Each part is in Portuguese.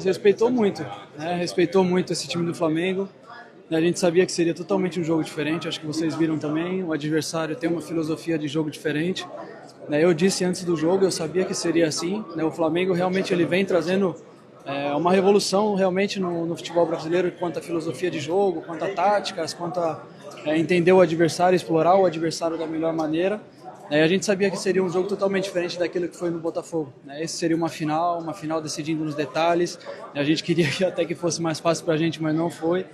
Respeitou muito, né? Respeitou muito esse time do Flamengo. A gente sabia que seria totalmente um jogo diferente, acho que vocês viram também, o adversário tem uma filosofia de jogo diferente. Eu disse antes do jogo, eu sabia que seria assim. O Flamengo realmente ele vem trazendo uma revolução realmente no futebol brasileiro quanto à filosofia de jogo, quanto a táticas, quanto a entender o adversário, explorar o adversário da melhor maneira. A gente sabia que seria um jogo totalmente diferente daquilo que foi no Botafogo. Esse seria uma final decidindo nos detalhes. A gente queria que até que fosse mais fácil para a gente, mas não foi.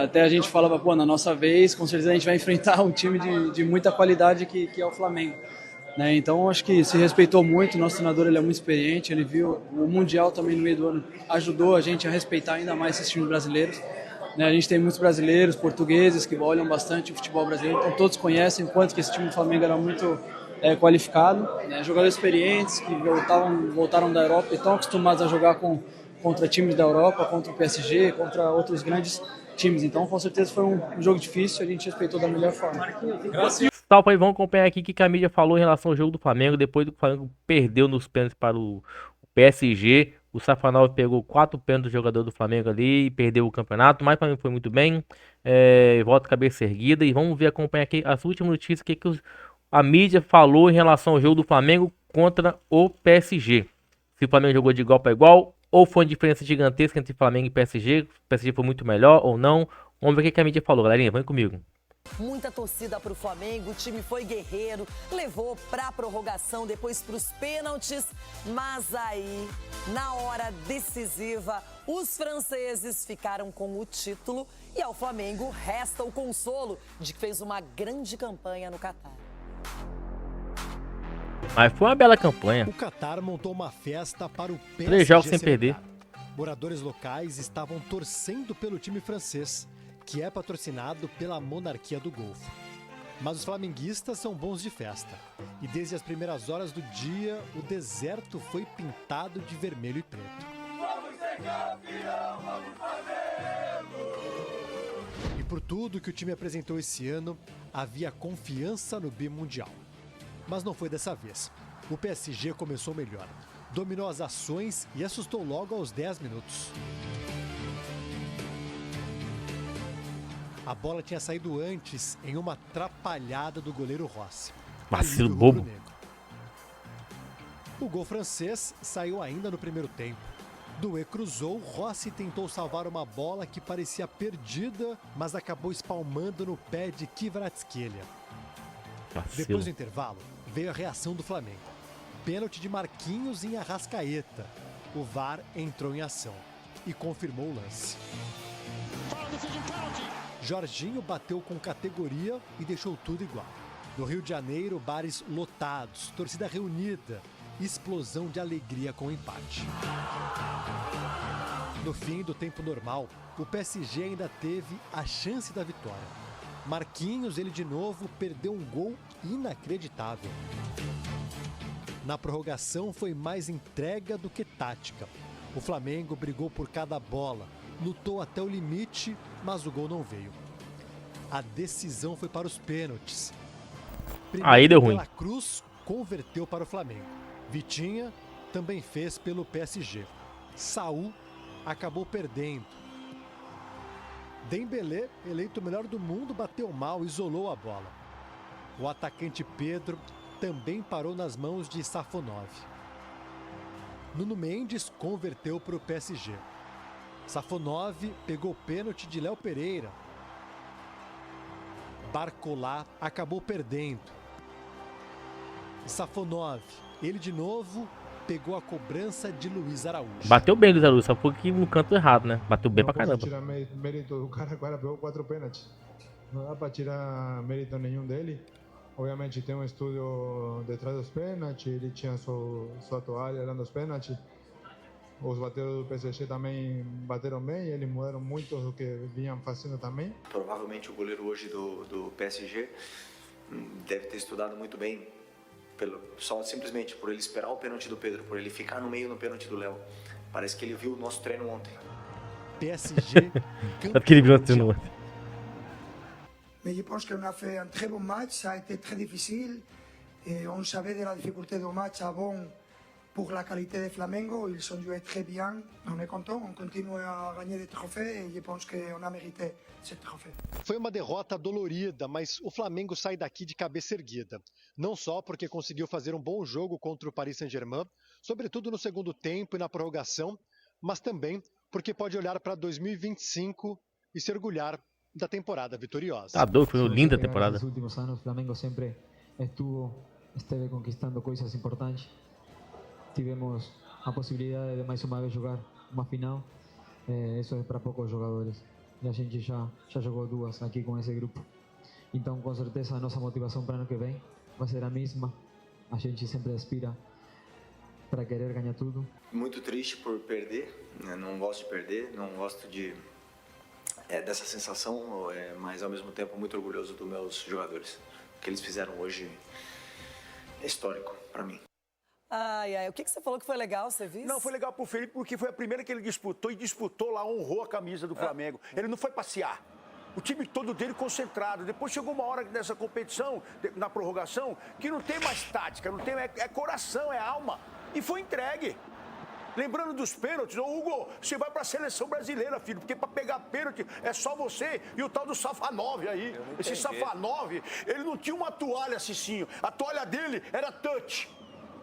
Até a gente falava, pô, na nossa vez, com certeza a gente vai enfrentar um time de muita qualidade que é o Flamengo. Então acho que se respeitou muito, o nosso treinador ele é muito experiente, ele viu o Mundial também no meio do ano, ajudou a gente a respeitar ainda mais esses times brasileiros. A gente tem muitos brasileiros, portugueses que olham bastante o futebol brasileiro, então todos conhecem o quanto que esse time do Flamengo era muito qualificado. Jogadores experientes que voltaram da Europa e estão acostumados a jogar contra times da Europa, contra o PSG, contra outros grandes times. Então com certeza foi um jogo difícil, a gente respeitou da melhor forma. Salve aí, vamos acompanhar aqui o que a mídia falou em relação ao jogo do Flamengo. Depois do Flamengo perdeu nos pênaltis para o PSG. O Safanov pegou 4 pênaltis do jogador do Flamengo ali e perdeu o campeonato. Mas o Flamengo foi muito bem. Volta cabeça erguida. E vamos ver, acompanhar aqui as últimas notícias que a mídia falou em relação ao jogo do Flamengo contra o PSG. Se o Flamengo jogou de igual para igual ou foi uma diferença gigantesca entre Flamengo e PSG. O PSG foi muito melhor ou não. Vamos ver o que a mídia falou, galerinha. Vem comigo. Muita torcida para o Flamengo, o time foi guerreiro, levou para a prorrogação, depois para os pênaltis, mas aí, na hora decisiva, os franceses ficaram com o título e ao Flamengo resta o consolo de que fez uma grande campanha no Catar. Mas foi uma bela campanha. O Catar montou uma festa para o PSG 3 jogos sem perder. Moradores locais estavam torcendo pelo time francês, que é patrocinado pela monarquia do Golfo. Mas os flamenguistas são bons de festa. E desde as primeiras horas do dia, o deserto foi pintado de vermelho e preto. Vamos ser campeão, vamos Flamengo! E por tudo que o time apresentou esse ano, havia confiança no bimundial. Mas não foi dessa vez. O PSG começou melhor. Dominou as ações e assustou logo aos 10 minutos. A bola tinha saído antes em uma atrapalhada do goleiro Rossi. Vacilo bobo. O gol francês saiu ainda no primeiro tempo. Doué cruzou, Rossi tentou salvar uma bola que parecia perdida, mas acabou espalmando no pé de Kvaratskhelia. Depois do intervalo, veio a reação do Flamengo. Pênalti de Marquinhos em Arrascaeta. O VAR entrou em ação e confirmou o lance. Jorginho bateu com categoria e deixou tudo igual. No Rio de Janeiro, bares lotados, torcida reunida, explosão de alegria com o empate. No fim do tempo normal, o PSG ainda teve a chance da vitória. Marquinhos, ele de novo, perdeu um gol inacreditável. Na prorrogação foi mais entrega do que tática. O Flamengo brigou por cada bola, lutou até o limite, mas o gol não veio. A decisão foi para os pênaltis. Primeiro, aí deu ruim. La Cruz converteu para o Flamengo. Vitinha também fez pelo PSG. Saul acabou perdendo. Dembélé, eleito o melhor do mundo, bateu mal, isolou a bola. O atacante Pedro também parou nas mãos de Safonov. Nuno Mendes converteu para o PSG. Safonov pegou o pênalti de Léo Pereira. Barcolá acabou perdendo. Safonov, ele de novo pegou a cobrança de Luiz Araújo. Bateu bem, Luiz Araújo, só foi que no canto errado, né? Bateu bem pra caramba. Não posso tirar mérito do cara, agora pegou 4 pênaltis. Não dá para tirar mérito nenhum dele. Obviamente tem um estúdio detrás dos pênaltis, ele tinha sua toalha lá nos pênaltis. Os batedores do PSG também bateram bem, eles mudaram muito do que vinham fazendo também. Provavelmente o goleiro hoje do PSG deve ter estudado muito bem, só simplesmente por ele esperar o pênalti do Pedro, por ele ficar no meio no pênalti do Léo. Parece que ele viu o nosso treino ontem. PSG Sabe que ele viu o treino ontem. Mais je pense qu'on a fait un très bon match, ça a été très difficile et on savait de la difficulté du match avant pour la qualité de Flamengo, ils ont joué très bien. On est content, on continue à gagner des trophées et je pense qu'on a mérité ce trophée. Foi uma derrota dolorida, mas o Flamengo sai daqui de cabeça erguida. Não só porque conseguiu fazer um bom jogo contra o Paris Saint-Germain, sobretudo no segundo tempo e na prorrogação, mas também porque pode olhar para 2025 e se orgulhar da temporada vitoriosa. Tá doido, foi uma linda temporada. Nos últimos anos, o Flamengo sempre esteve conquistando coisas importantes. Tivemos a possibilidade de mais uma vez jogar uma final. Isso é para poucos jogadores. E a gente já jogou duas aqui com esse grupo. Então, com certeza, a nossa motivação para o ano que vem vai ser a mesma. A gente sempre aspira para querer ganhar tudo. Muito triste por perder, né? Não gosto de perder, não gosto dessa sensação, mas ao mesmo tempo muito orgulhoso dos meus jogadores. O que eles fizeram hoje é histórico para mim. Ai, o que você falou que foi legal, você viu? Não, foi legal pro Felipe porque foi a primeira que ele disputou lá, honrou a camisa do Flamengo. Ele não foi passear. O time todo dele concentrado. Depois chegou uma hora dessa competição, na prorrogação, que não tem mais tática, não tem, é coração, é alma. E foi entregue. Lembrando dos pênaltis, ô Hugo, você vai pra seleção brasileira, filho, porque pra pegar pênalti é só você e o tal do Safanov aí. Esse Safanov, ele não tinha uma toalha, Cicinho. A toalha dele era touch.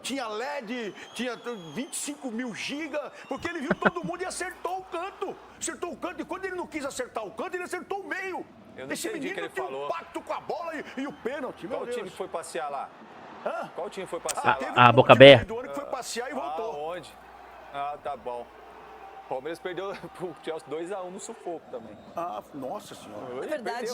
Tinha LED, tinha 25 mil gigas, porque ele viu todo mundo e acertou o canto. Acertou o canto, e quando ele não quis acertar o canto, ele acertou o meio. Esse menino que ele tem um pacto com a bola e o pênalti. Qual time foi passear lá? Hã? Qual time foi passear lá? Boca aberta. Do ano que foi passear e voltou. Onde? Tá bom. O Palmeiras perdeu pro Chelsea 2-1 no sufoco também. Nossa senhora. Na verdade,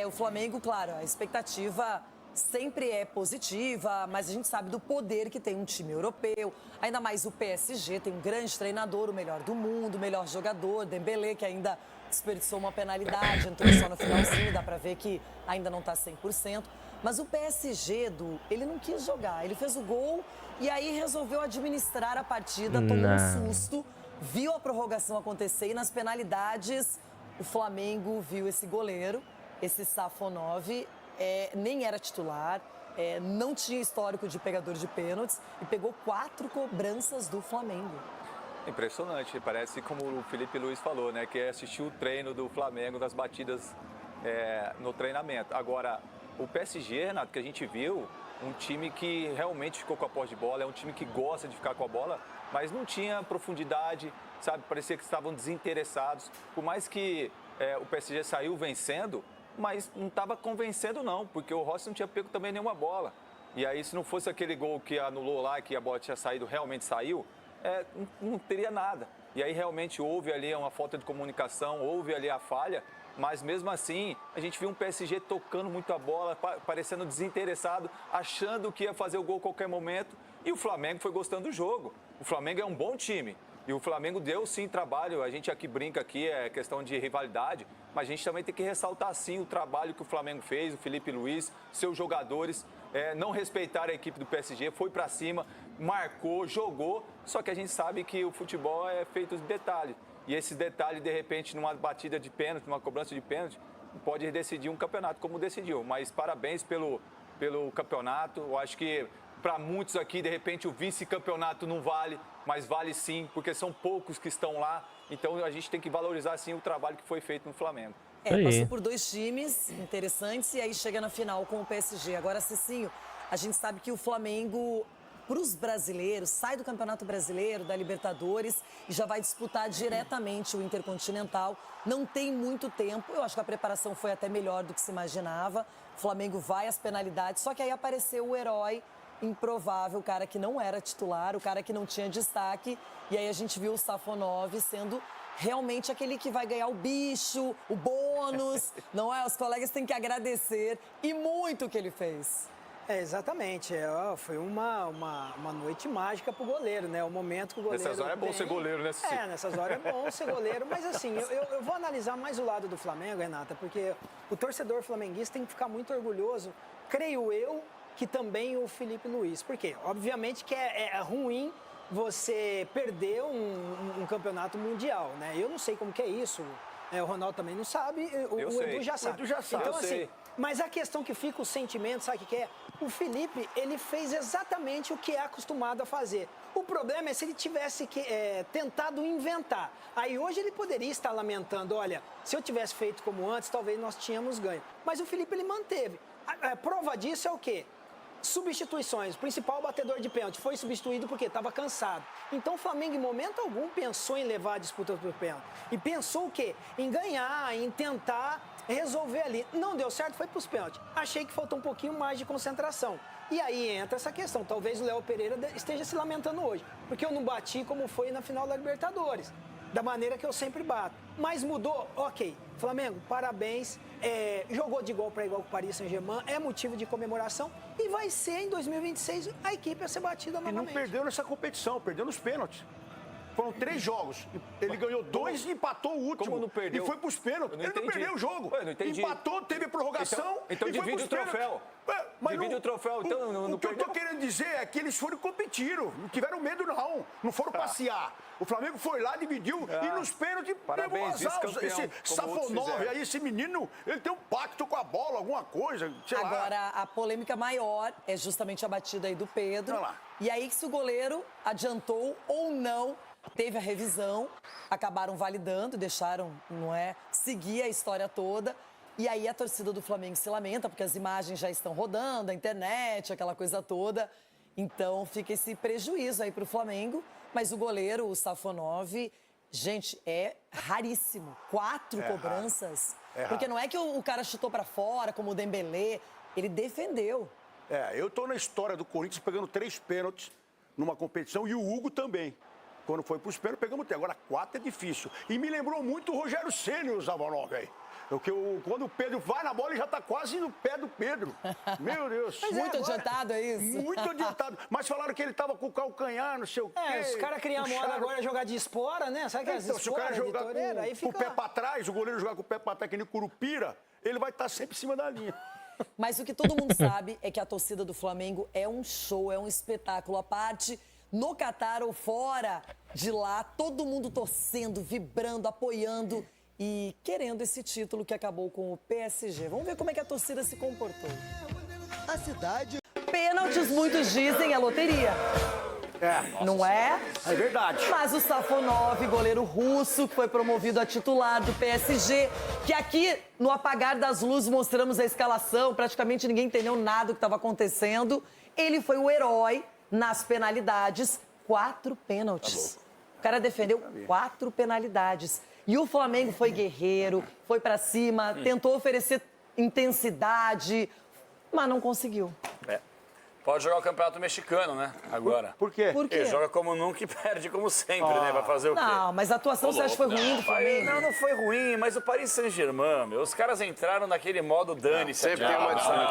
o Flamengo, claro, a expectativa sempre é positiva, mas a gente sabe do poder que tem um time europeu. Ainda mais o PSG, tem um grande treinador, o melhor do mundo, o melhor jogador, Dembélé, que ainda desperdiçou uma penalidade, entrou só no finalzinho, dá pra ver que ainda não tá 100%. Mas o PSG, ele não quis jogar, ele fez o gol e aí resolveu administrar a partida, tomou um susto, viu a prorrogação acontecer e nas penalidades o Flamengo viu esse goleiro, esse Safonov, nem era titular, não tinha histórico de pegador de pênaltis e pegou 4 cobranças do Flamengo. Impressionante, parece como o Felipe Luiz falou, né? Que assistiu o treino do Flamengo, das batidas no treinamento. Agora, o PSG, Renato, que a gente viu, um time que realmente ficou com a posse de bola, é um time que gosta de ficar com a bola, mas não tinha profundidade, sabe? Parecia que estavam desinteressados. Por mais que o PSG saiu vencendo, mas não estava convencendo não, porque o Rossi não tinha pego também nenhuma bola. E aí, se não fosse aquele gol que anulou lá, que a bola tinha saído, realmente saiu, não teria nada. E aí, realmente, houve ali uma falta de comunicação, houve ali a falha, mas mesmo assim, a gente viu um PSG tocando muito a bola, parecendo desinteressado, achando que ia fazer o gol a qualquer momento, e o Flamengo foi gostando do jogo. O Flamengo é um bom time. E o Flamengo deu sim trabalho, a gente aqui brinca aqui, é questão de rivalidade, mas a gente também tem que ressaltar sim o trabalho que o Flamengo fez, o Felipe Luiz, seus jogadores, não respeitaram a equipe do PSG, foi pra cima, marcou, jogou, só que a gente sabe que o futebol é feito de detalhes. E esse detalhe, de repente, numa batida de pênalti, numa cobrança de pênalti, pode decidir um campeonato como decidiu. Mas parabéns pelo campeonato, eu acho que para muitos aqui, de repente, o vice-campeonato não vale, mas vale sim, porque são poucos que estão lá. Então, a gente tem que valorizar, sim, o trabalho que foi feito no Flamengo. Passou por 2 times interessantes e aí chega na final com o PSG. Agora, Cicinho, a gente sabe que o Flamengo, para os brasileiros, sai do Campeonato Brasileiro, da Libertadores e já vai disputar diretamente o Intercontinental. Não tem muito tempo, eu acho que a preparação foi até melhor do que se imaginava. O Flamengo vai às penalidades, só que aí apareceu o herói improvável, o cara que não era titular, o cara que não tinha destaque. E aí a gente viu o Safonov sendo realmente aquele que vai ganhar o bicho, o bônus, não é? Os colegas têm que agradecer e muito o que ele fez. Exatamente. Foi uma noite mágica pro goleiro, né? O momento que o goleiro... Nessas horas é bom ser goleiro, né, Cici? Nessas horas é bom ser goleiro, mas assim, eu vou analisar mais o lado do Flamengo, Renata, porque o torcedor flamenguista tem que ficar muito orgulhoso, creio eu, que também o Felipe Luiz. Por quê? Obviamente que é ruim você perder um campeonato mundial, né? Eu não sei como que é isso, o Ronaldo também não sabe, o Edu já sabe. O Edu já sabe. Então, assim, mas a questão que fica o sentimento, sabe o que é? o Felipe, ele fez exatamente o que é acostumado a fazer. O problema é se ele tivesse tentado inventar. Aí hoje ele poderia estar lamentando, olha, se eu tivesse feito como antes, talvez nós tínhamos ganho. Mas o Felipe, ele manteve. A prova disso é o quê? Substituições. O principal batedor de pênalti foi substituído porque estava cansado. Então o Flamengo, em momento algum, pensou em levar a disputa para o pênalti. E pensou o quê? Em ganhar, em tentar resolver ali. Não deu certo, foi para os pênaltis. Achei que faltou um pouquinho mais de concentração. E aí entra essa questão. Talvez o Léo Pereira esteja se lamentando hoje. Porque eu não bati como foi na final da Libertadores. Da maneira que eu sempre bato. Mas mudou? Ok. Flamengo, parabéns. Jogou de igual para igual com o Paris Saint-Germain. É motivo de comemoração. E vai ser, em 2026, a equipe a ser batida novamente. E não perdeu nessa competição, perdeu nos pênaltis. Foram 3 jogos. Ele ganhou 2 e empatou o último. Como não perdeu? E foi pros pênaltis. Ele não perdeu o jogo. Eu não entendi. Empatou, teve prorrogação. Então e foi divide pros o troféu. Divide o troféu. Então não o que eu tô querendo dizer é que eles foram competiram. Não tiveram medo, não. Não foram passear. O Flamengo foi lá, dividiu e nos pênaltis levou azar. Esse Safonov aí, esse menino, ele tem um pacto com a bola, alguma coisa, sei lá. Agora, a polêmica maior é justamente a batida aí do Pedro. E aí, se o goleiro adiantou ou não, teve a revisão, acabaram validando, deixaram, seguir a história toda. E aí a torcida do Flamengo se lamenta, porque as imagens já estão rodando, a internet, aquela coisa toda. Então fica esse prejuízo aí pro Flamengo. Mas o goleiro, o Safonov, gente, é raríssimo. 4 cobranças. Porque não é que o cara chutou pra fora, como o Dembélé. Ele defendeu. Eu tô na história do Corinthians pegando 3 pênaltis numa competição e o Hugo também. Quando foi pros pênaltis, pegamos 3. Agora 4 é difícil. E me lembrou muito o Rogério Ceni, o Safonov, aí. Quando o Pedro vai na bola, ele já tá quase no pé do Pedro. Meu Deus. Muito adiantado, é isso? Muito adiantado. Mas falaram que ele tava com o calcanhar, não sei o quê. Os caras criam a moda agora jogar de espora, né? Sabe que as esporas, se o cara jogar aí com o pé pra trás, o goleiro jogar com o pé pra trás, que nem Curupira, ele vai estar sempre em cima da linha. Mas o que todo mundo sabe é que a torcida do Flamengo é um show, é um espetáculo à parte. No Catar ou fora de lá, todo mundo torcendo, vibrando, apoiando e querendo esse título que acabou com o PSG. Vamos ver como é que a torcida se comportou. A cidade... Pênaltis, muitos dizem, é loteria. Não é? É verdade. Mas o Safonov, goleiro russo, que foi promovido a titular do PSG, que aqui, no apagar das luzes, mostramos a escalação, praticamente ninguém entendeu nada do que estava acontecendo. Ele foi o herói nas penalidades, 4 pênaltis. O cara defendeu 4 penalidades. E o Flamengo foi guerreiro, foi pra cima, tentou oferecer intensidade, mas não conseguiu. Pode jogar o Campeonato Mexicano, né? Agora. Por quê? Por quê? Ele joga como nunca e perde como sempre, né? Vai fazer o quê? Não, mas a atuação você acha que foi ruim do Flamengo? Não foi ruim, mas o Paris Saint-Germain, os caras entraram naquele modo dane-se. Sempre tem uma desculpa.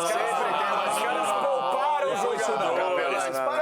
Os caras pouparam o jogador.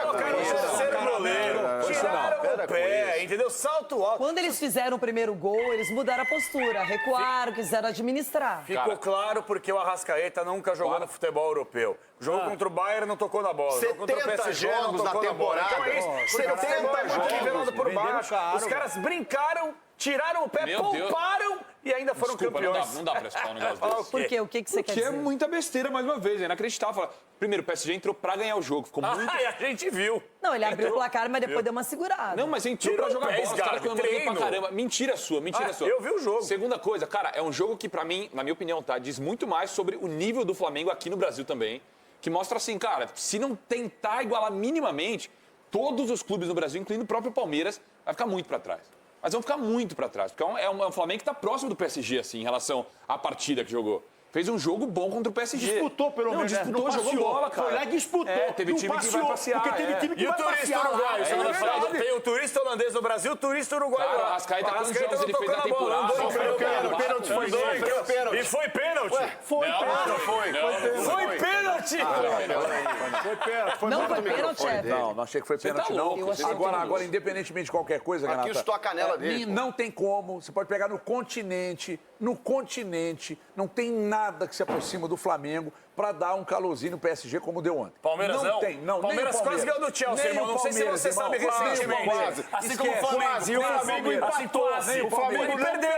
Colocaram o terceiro goleiro. Tiraram o pé, entendeu? Salto alto. Quando eles fizeram o primeiro gol, eles mudaram a postura, recuaram, quiseram administrar. Ficou claro porque o Arrascaeta nunca jogou no futebol europeu. Jogou contra o Bayern, não tocou na bola. Jogou contra o PSG, jogos não tocou na na bola. temporada. Então é isso. 70 jogos. Nivelando por baixo. Os caras brincaram, tiraram o pé, pouparam e ainda foram campeões. Não dá pra explicar um negócio desse. Por quê? O que você quer dizer? Porque é muita besteira, mais uma vez. É inacreditável. Primeiro, o PSG entrou pra ganhar o jogo. Ficou muito... E a gente viu. Não, ele abriu o placar, mas depois deu uma segurada. Não, mas entrou pra jogar bola. Os caras comemorando pra caramba. Mentira sua. Eu vi o jogo. Segunda coisa, cara, é um jogo que pra mim, na minha opinião, tá, diz muito mais sobre o nível do Flamengo aqui no Brasil também. Que mostra assim, cara, se não tentar igualar minimamente, todos os clubes no Brasil, incluindo o próprio Palmeiras, vai ficar muito pra trás. Mas vão ficar muito pra trás, porque é um Flamengo que tá próximo do PSG, assim, em relação à partida que jogou. Fez um jogo bom contra o PSG. Disputou, pelo menos. Disputou, jogou bola, cara. Foi lá e disputou. Teve time que vai passear. Porque teve time que E o vai turista passear. uruguaio? Tem o turista holandês no Brasil, o turista uruguaio Cara, lá. o Arrascaeta, quantos jogos ele fez na temporada? O pênalti foi 2. E foi pênalti? Foi pênalti. Não foi. Foi pênalti. Foi pênalti. Não foi pênalti, chefe? Não achei que foi pênalti, não. Agora, independentemente de qualquer coisa, Renata... Aqui estou a canela dele. Não tem como. Você pode pegar no continente, não tem nada que se aproxima do Flamengo pra dar um calorzinho no PSG como deu ontem. Palmeiras não? Tem, não. Palmeiras nem o quase ganhou do Chelsea, irmão. Não sei se você sabe recentemente. Assim como o Flamengo. E o Flamengo empatou. O Flamengo perdeu.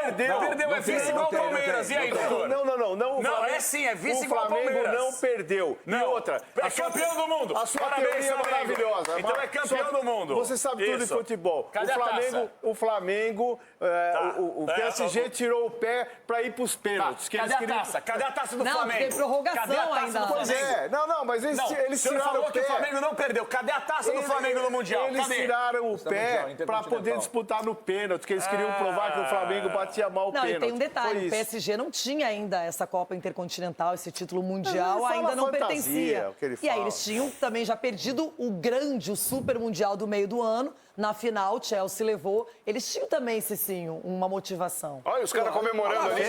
É vice igual o Palmeiras. E aí, doutor? Não, é sim, é vice igual o Palmeiras. O Flamengo não perdeu. E outra. É campeão do mundo. A sua Parabéns, teoria é Flamengo. maravilhosa. Então é campeão do mundo. Você sabe tudo de futebol. Cadê a taça? O Flamengo, o PSG tirou o pé pra ir pros pênaltis. Cadê a taça? Cadê a taça do Não, Flamengo? tem prorrogação Cadê a taça ainda. do Flamengo? Pois é, mas eles o senhor tiraram falou o que pé. o Flamengo não perdeu. Cadê a taça do Flamengo no Mundial? Eles Cadê? tiraram o pé pra poder disputar no pênalti, que eles queriam provar que o Flamengo batia mal o Não, pênalti. e tem um detalhe, Foi o isso. PSG não tinha ainda essa Copa Intercontinental, esse título mundial, Mas ele ainda fala não fantasia, pertencia. o que ele E aí fala. eles tinham também já perdido o super mundial do meio do ano. Na final, Chelsea levou. Eles tinham também, Cicinho, uma motivação. Olha os caras comemorando ali.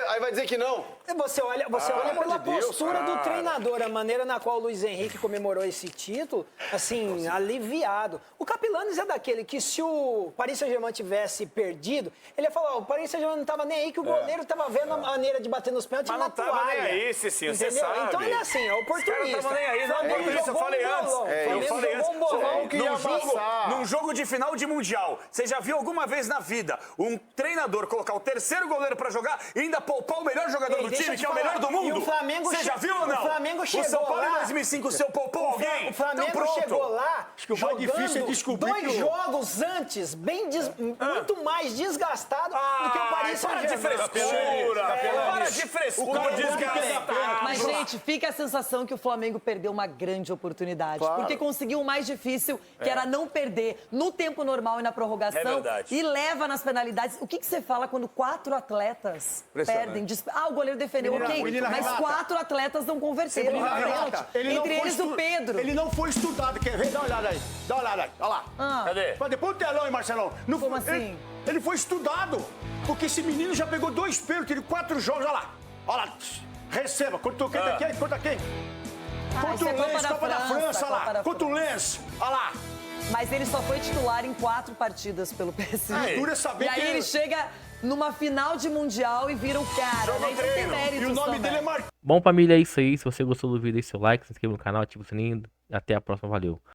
Aí vai dizer que não. Você olha pela Deus, postura do cara. treinador, a maneira na qual o Luiz Henrique comemorou esse título, assim, aliviado. O Capilanes é daquele que se o Paris Saint-Germain tivesse perdido, ele ia falar, o Paris Saint-Germain não tava nem aí, que o goleiro estava vendo a maneira de bater nos pênaltis Mas na não tava toalha. nem aí, Cicinho, você Entendeu? sabe. Então ele é assim, é Os caras oportunista. não estavam nem aí, não é Flamengo oportunista, eu jogou falei um antes. bolão. Eu Flamengo falei jogou um antes. bolão. Num jogo de final de Mundial, você já viu alguma vez na vida um treinador colocar o terceiro goleiro pra jogar e ainda poupar o melhor jogador do time, que é o melhor do mundo? E o Flamengo Você já viu ou não? O Flamengo chegou O São Paulo lá, em 2005, o seu poupou alguém? O Flamengo então, pronto. chegou lá Acho que o mais difícil é descobrir dois que jogos antes, muito mais desgastado do que o Paris Para de Saint-Germain. frescura! Para de frescura! Mas, gente, fica a sensação que o Flamengo perdeu uma grande oportunidade. Claro. Porque conseguiu o mais difícil, que era não perder no tempo normal e na prorrogação. É verdade. E leva nas penalidades. O que você fala quando 4 atletas perdem? O goleiro defendeu, ok. Mas 4 atletas não converteram. Entre eles o Pedro. Ele não foi estudado, quer ver? Dá uma olhada aí. Olha lá. Cadê? Mas depois o telão, hein, Marcelão? Não Como foi- assim? Ele foi estudado. Porque esse menino já pegou 2 pênaltis de 4 jogos. Olha lá. Receba. Contra quem? Contra quem? Contra isso o é Copa Lens, da Copa da França, França, olha Copa lá. da Contra o Lens. Olha lá. Mas ele só foi titular em 4 partidas pelo PSG. Dura saber E aí que ele chega numa final de Mundial e vira o cara. Joga Né? Então tem treino. méritos E o nome também. dele é Marquinhos. Bom, família, é isso aí. Se você gostou do vídeo, deixe seu like, se inscreva no canal, ative o sininho. Até a próxima, valeu.